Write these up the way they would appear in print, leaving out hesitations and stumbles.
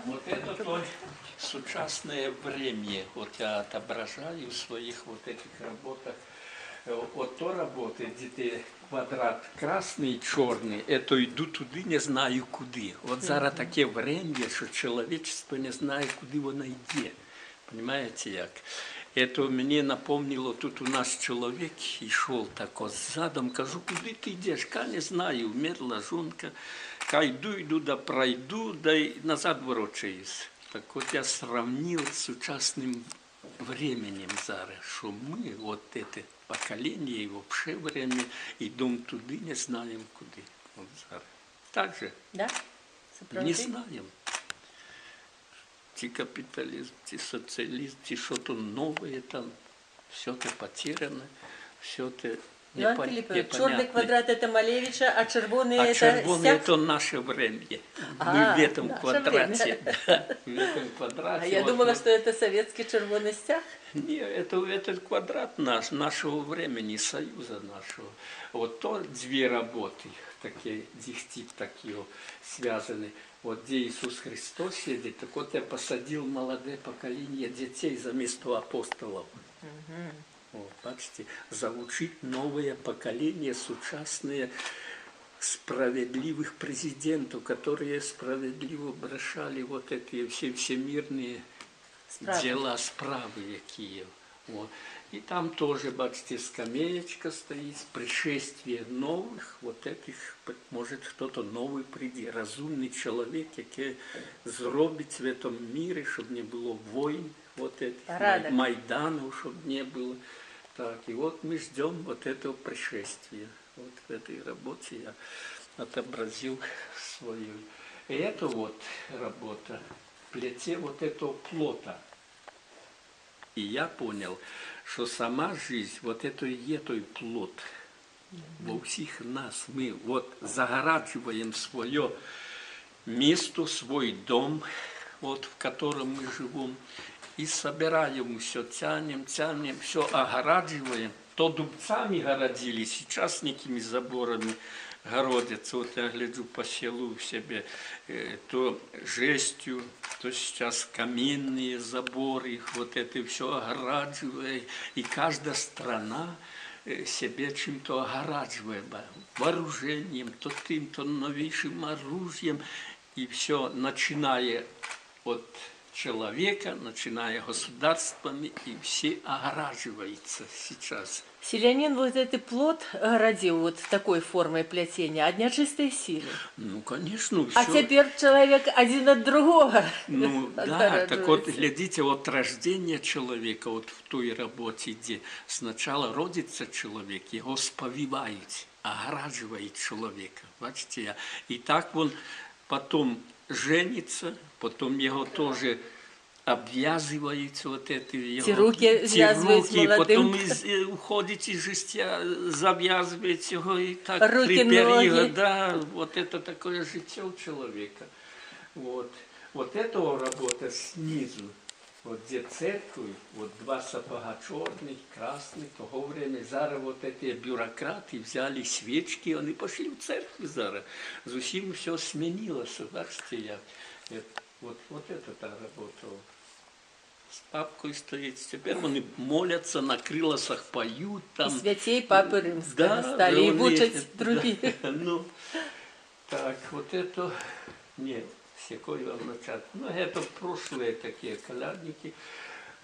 Вот это то сучасное время, вот я отображаю в своих вот этих работах. Вот то работает, где ты квадрат красный, черный, это йду туди, не знаю куди. От зараз таке время, що чоловічество не знає, куди воно йде. Понимаете, як? Это мне напомнило, тут у нас человек и шел так вот задом, кажу, куди ты идешь? Ка не знаю, умерла жонка, ка иду, да пройду, да и назад ворочаюсь. Так вот я сравнил с сучасным временем зараз, что мы, вот это поколение и вообще время, идем туди, не знаем куди. Вот зараз. Так же? Да? Не знаем. Ті капіталізм, ті соціалізм, ті що-то нове там, все це потеряно, все це Иван Филиппович, черный квадрат это Малевича, а червоный это червоний Сяк? это наше время. Мы в этом квадрате. В этом квадрате. А я думала, что это советский червоный стяг. Нет, этот квадрат наш, нашего времени, союза нашего. Вот то две работы, такие, дихтип такие связаны. Вот где Иисус Христос сидит, так вот я посадил молодое поколение детей за место апостолов. Вот, бачите, заучить новое поколение сучасные справедливых президентов, которые справедливо решали вот эти все всемирные дела, справы какие. Вот. И там тоже, бачите, скамеечка стоит, пришествие новых, вот этих, может кто-то новый прийти, разумный человек, который зробить в этом мире, чтобы не было войн, вот этих майданов, чтобы не было. Так, и вот мы ждем вот этого пришествия. Вот в этой работе я отобразил свою. И это вот работа, плете вот этого плота. И я понял, что сама жизнь, вот это и есть той плод. Во всех нас мы вот загораживаем свое место, свой дом, вот в котором мы живем, и собираем все, тянем, все огораживаем. То дубцами городили, сейчас некими заборами городятся. Вот я гляжу по селу в себе, то жестью, то сейчас каменные заборы, вот это все огораживает. И каждая страна себе чем-то огораживает, вооружением, то тем, то новейшим оружием. И все, начиная от человека, начиная государствами, и все огораживаются сейчас. Селянин вот этот плод огородил вот такой формой плетения, одня чистой силы. Ну, конечно, все. А теперь человек один от другого. Ну, да, так вот, глядите, вот рождение человека, вот в той работе, где сначала родится человек, его сповивают, огораживает человека, бачите, и так он потом женится, потом его тоже обвязывают вот эти его, руки связывают молодым. Потом уходит из жестя, завязывает его и так руки, приперига, да, вот это такое житие у человека. Вот. Вот это работа снизу, вот где церковь, вот два сапога черных, красных, того времени, зараз вот эти бюрократы взяли свечки, они пошли в церковь зараз. Зусим все сменилось, бачите, я. Вот это та работа. С папкой стоит. Теперь они молятся, на крылосах поют. Там. И святей Папы Римского да, стали, и вучать другие. Да, ну, так, вот это, нет, всякое означает. Ну, это прошлые такие колядники.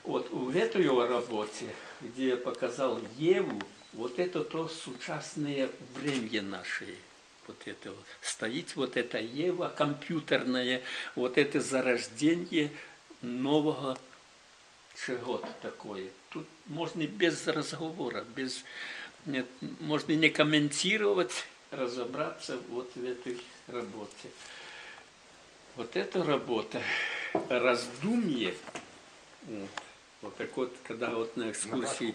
Вот в этой работе, где я показал Еву, вот это то сучасное время наше. Вот это вот. Стоит вот эта Ева компьютерная, вот это зарождение нового чего-то такое. Тут можно без разговора, без, нет, можно не комментировать, разобраться вот в этой работе. Вот эта работа, раздумье, вот так вот, когда вот на экскурсии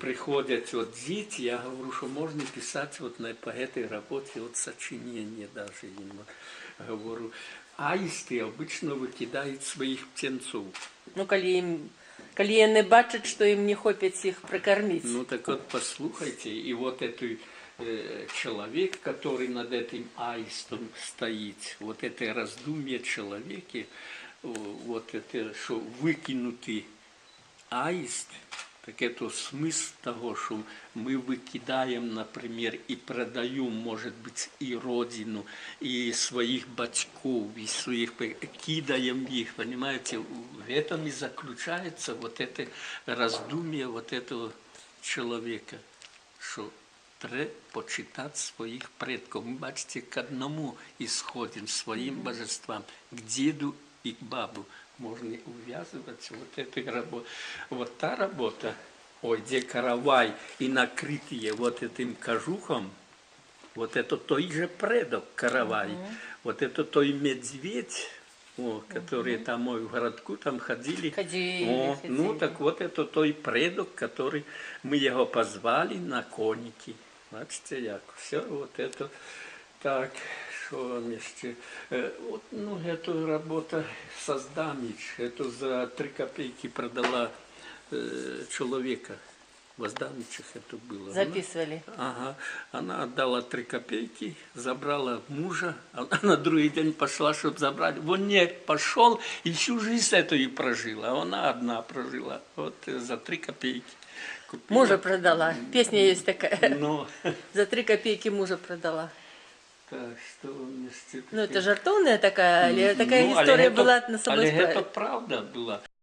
приходят вот дети, я говорю, что можно писать вот по этой работе вот сочинение даже им говорю. Аисты обычно выкидают своих птенцов. Ну, коли яны бачат, что им не хопіць их прокормить. Ну так вот послухайте, и вот эту человек, который над этим аистом стоит. Вот это раздумье человека, вот это, что выкинутый аист, так это смысл того, что мы выкидаем, например, и продаем, может быть, и родину, и своих батьков, и своих, кидаем их, понимаете, в этом и заключается вот это раздумье вот этого человека, что треба почитать своих предков. Мы, бачите, к одному исходим, своим божествам, к деду и к бабу. Можно увязывать вот эту работу. Вот та работа, где каравай и накрытие вот этим кожухом, вот это той же предок каравай, вот это той медведь, которые там в городку там ходили. Ходили. Ну так вот это той предок, который мы его позвали на коники. Бачите, як все вот это так. Что вам еще? Вот, ну, эту работу Создамич, эту за 3 копейки продала человека. В Оздамичах это было. Записывали. Она отдала 3 копейки, забрала мужа, а на другой день пошла, чтобы забрать. Он не пошел и всю жизнь эту и прожила, а она одна прожила. Вот за 3 копейки. Купила. Мужа продала. Песня есть такая. Но... За 3 копейки мужа продала. Так, что вам еще Ну, это жартовная такая, или такая Ну, але історія гэта- була на самой але справі? гэта правда была.